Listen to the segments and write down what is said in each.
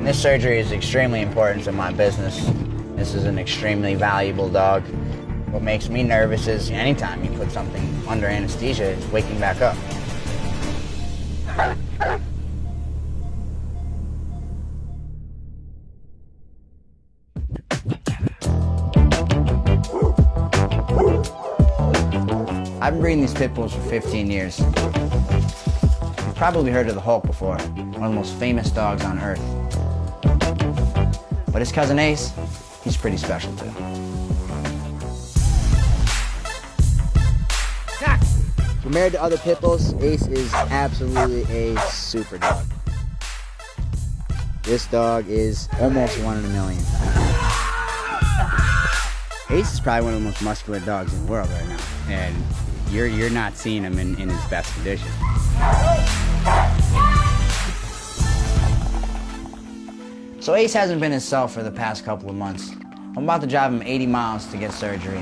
This surgery is extremely important to my business. This is an extremely valuable dog. What makes me nervous is anytime you put something under anesthesia, it's waking back up. I've been breeding these pit bulls for 15 years. You've probably heard of the Hulk before, one of the most famous dogs on earth. But his cousin Ace, he's pretty special too. Compared to other pit bulls, Ace is absolutely a super dog. This dog is almost 1 in a million. Ace is probably one of the most muscular dogs in the world right now. And you're not seeing him in his best condition. So Ace hasn't been himself for the past couple of months. I'm about to drive him 80 miles to get surgery.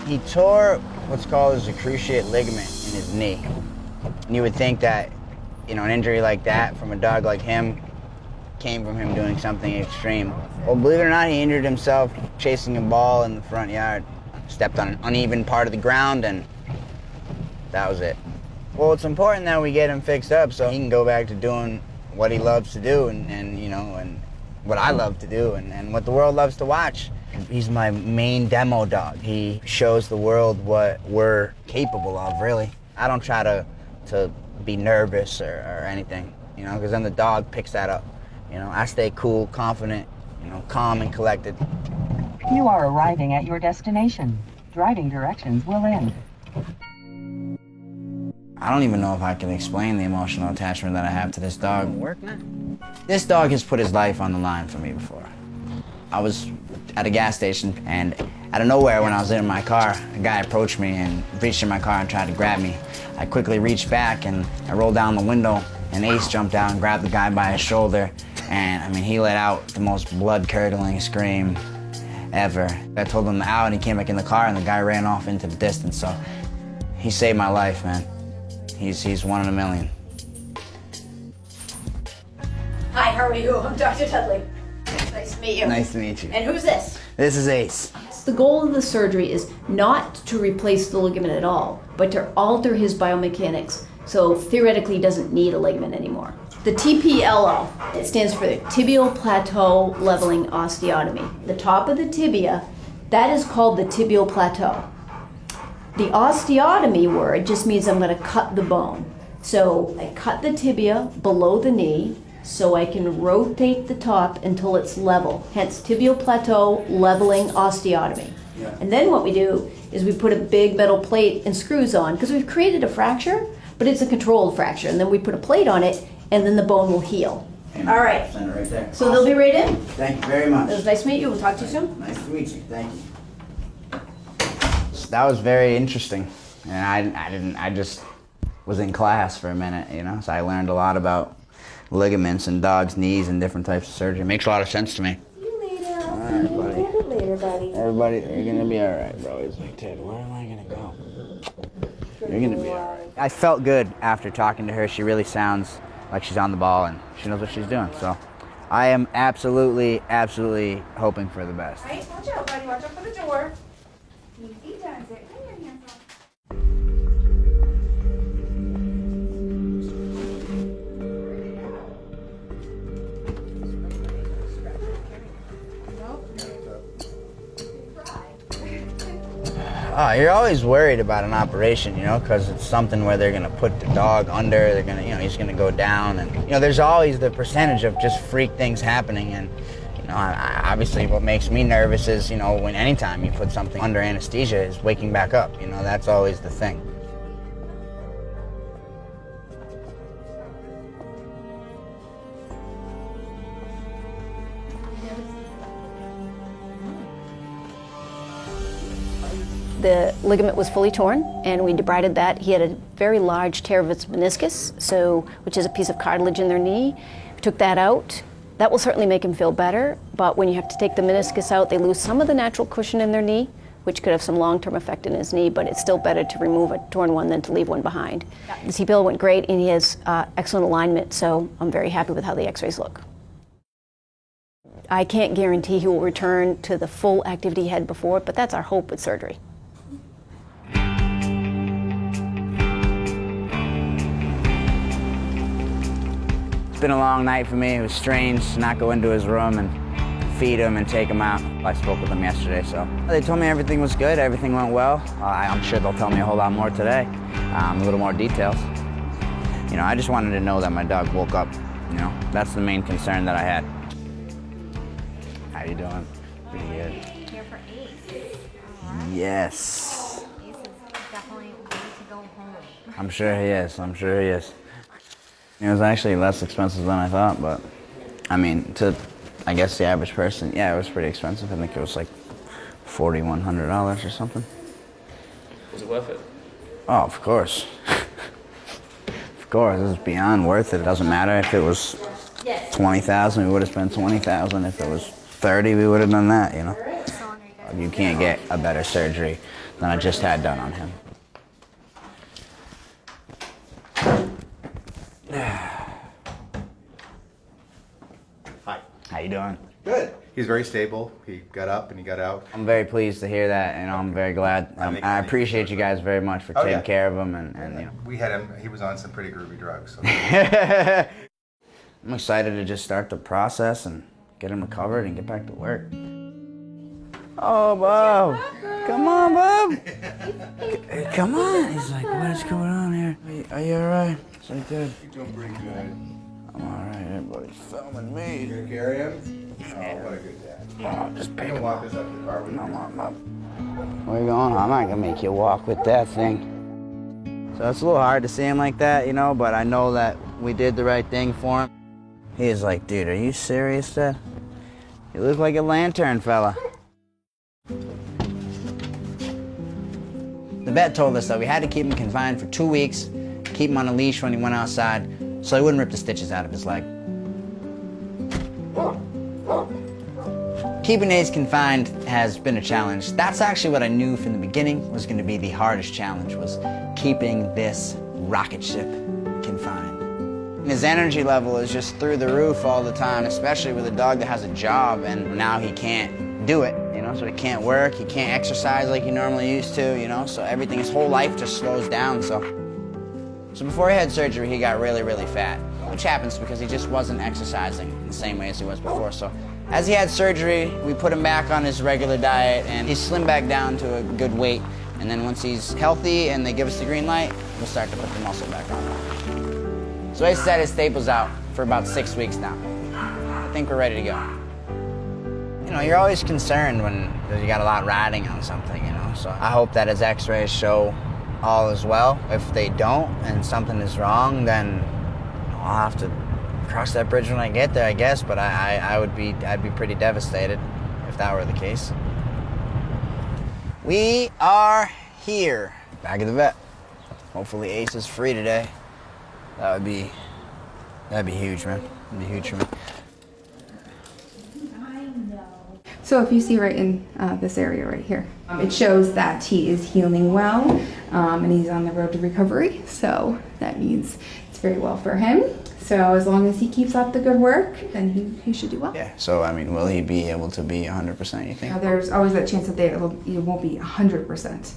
He tore what's called his cruciate ligament in his knee. And you would think that, you know, an injury like that from a dog like him came from him doing something extreme. Well, believe it or not, he injured himself chasing a ball in the front yard. Stepped on an uneven part of the ground, and that was it. Well, it's important that we get him fixed up so he can go back to doing what he loves to do and you know, and what I love to do and what the world loves to watch. He's my main demo dog. He shows the world what we're capable of, really. I don't try to be nervous or anything, you know, because then the dog picks that up. You know, I stay cool, confident, you know, calm and collected. You are arriving at your destination. Driving directions will end. I don't even know if I can explain the emotional attachment that I have to this dog. This dog has put his life on the line for me before. I was at a gas station, and out of nowhere, when I was in my car, a guy approached me and reached in my car and tried to grab me. I quickly reached back and I rolled down the window, and Ace jumped out and grabbed the guy by his shoulder, and I mean, he let out the most blood-curdling scream ever. I told him out, and he came back in the car, and the guy ran off into the distance, so he saved my life, man. He's 1 in a million. Hi, how are you? I'm Dr. Dudley. Nice to meet you. Nice to meet you. And who's this? This is Ace. The goal of the surgery is not to replace the ligament at all, but to alter his biomechanics, so theoretically he doesn't need a ligament anymore. The TPLO, it stands for tibial plateau leveling osteotomy. The top of the tibia, that is called the tibial plateau. The osteotomy word just means I'm going to cut the bone. So I cut the tibia below the knee so I can rotate the top until it's level. Hence tibial plateau leveling osteotomy. Yeah. And then what we do is we put a big metal plate and screws on, because we've created a fracture, but it's a controlled fracture. And then we put a plate on it, and then the bone will heal. And all right. Send it right there. So they'll be right in. Thank you very much. It was nice to meet you. We'll talk to you soon. Nice to meet you. Thank you. That was very interesting, and I just was in class for a minute, you know, so I learned a lot about ligaments and dogs' knees and different types of surgery. It makes a lot of sense to me. See you later. All right, buddy. See you later, buddy. Everybody, you're gonna be all right, bro. He's like, Ted, where am I gonna go? You're gonna be all right. I felt good after talking to her. She really sounds like she's on the ball and she knows what she's doing. So I am absolutely hoping for the best. Right, watch out, buddy. Watch out for the door. Easy does it. Come here, hands off. You're always worried about an operation, you know, because it's something where they're going to put the dog under, they're going to, you know, he's going to go down. And, you know, there's always the percentage of just freak things happening. And, you know, obviously what makes me nervous is, you know, when anytime you put something under anesthesia is waking back up. You know, that's always the thing. The ligament was fully torn, and we debrided that. He had a very large tear of its meniscus, which is a piece of cartilage in their knee. We took that out. That will certainly make him feel better, but when you have to take the meniscus out, they lose some of the natural cushion in their knee, which could have some long-term effect in his knee, but it's still better to remove a torn one than to leave one behind. The TPL went great, and he has excellent alignment, so I'm very happy with how the x-rays look. I can't guarantee he will return to the full activity he had before, but that's our hope with surgery. It's been a long night for me. It was strange to not go into his room and feed him and take him out. I spoke with them yesterday, so they told me everything was good, everything went well. I'm sure they'll tell me a whole lot more today, a little more details. You know, I just wanted to know that my dog woke up. You know, that's the main concern that I had. How you doing? Pretty good. Here for Ace. Yes. Ace is definitely ready to go home. I'm sure he is. I'm sure he is. It was actually less expensive than I thought, but I mean, to I guess the average person, yeah, it was pretty expensive. I think it was like $4,100 or something. Was it worth it? Oh, of course. Of course, this is beyond worth it. It doesn't matter if it was 20,000, we would have spent 20,000. If it was 30, we would have done that, you know. You can't get a better surgery than I just had done on him. Hi. How you doing? Good. He's very stable. He got up and he got out. I'm very pleased to hear that, and I'm very glad. I appreciate you guys very much for taking care of him, and you know. We had him. He was on some pretty groovy drugs. So. I'm excited to just start the process and get him recovered and get back to work. Oh, Bob. Come on, Bob. Come on. He's like, what is going on here? Are you all right? It's like, good. You're doing pretty good. I'm all right. Everybody's filming me. You gonna carry him? Oh, what a good dad. Oh, just I pick can him walk up. this up to the car with you. Where you going? I'm not gonna make you walk with that thing. So it's a little hard to see him like that, you know, but I know that we did the right thing for him. He's like, dude, are you serious, Dad? You look like a lantern fella. The vet told us that we had to keep him confined for 2 weeks, keep him on a leash when he went outside, so he wouldn't rip the stitches out of his leg. Keeping Ace confined has been a challenge. That's actually what I knew from the beginning was going to be the hardest challenge, was keeping this rocket ship confined. His energy level is just through the roof all the time, especially with a dog that has a job, and now he can't do it, you know, so he can't work, he can't exercise like he normally used to, you know, so everything, his whole life just slows down, so before he had surgery, he got really, really fat, which happens because he just wasn't exercising the same way as he was before, so as he had surgery, we put him back on his regular diet, and he slimmed back down to a good weight, and then once he's healthy and they give us the green light, we'll start to put the muscle back on. So Ace had his staples out for about 6 weeks now. I think we're ready to go. You know, you're always concerned when you got a lot riding on something, you know, so I hope that his x-rays show all is well. If they don't and something is wrong, then I'll have to cross that bridge when I get there, I guess, but I'd be pretty devastated if that were the case. We are here, back at the vet. Hopefully Ace is free today. That'd be huge, man. That'd be huge for me. So if you see right in this area right here, it shows that he is healing well and he's on the road to recovery. So that means it's very well for him. So as long as he keeps up the good work, then he should do well. Yeah, so I mean, will he be able to be 100%, you think? There's always that chance that it won't be 100%.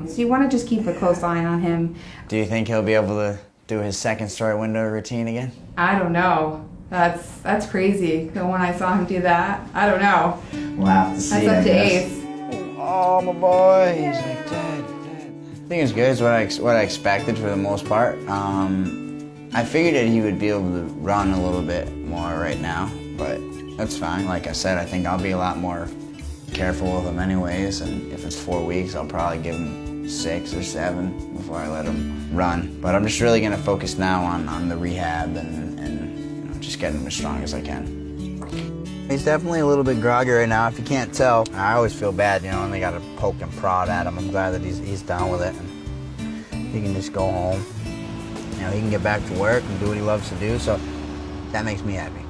So you want to just keep a close eye on him. Do you think he'll be able to do his second story window routine again? I don't know. That's crazy. The one I saw him do that, I don't know. We'll have to see. That's up to Ace. Oh, my boy. He's like, Dad. I think it's good. It's what I expected for the most part. I figured that he would be able to run a little bit more right now, but that's fine. Like I said, I think I'll be a lot more careful with him anyways, and if it's 4 weeks, I'll probably give him 6 or 7 before I let him run. But I'm just really gonna focus now on the rehab and you know, just getting him as strong as I can. He's definitely a little bit groggy right now, if you can't tell. I always feel bad, you know, and they gotta poke and prod at him. I'm glad that he's done with it, and he can just go home. You know, he can get back to work and do what he loves to do, so that makes me happy.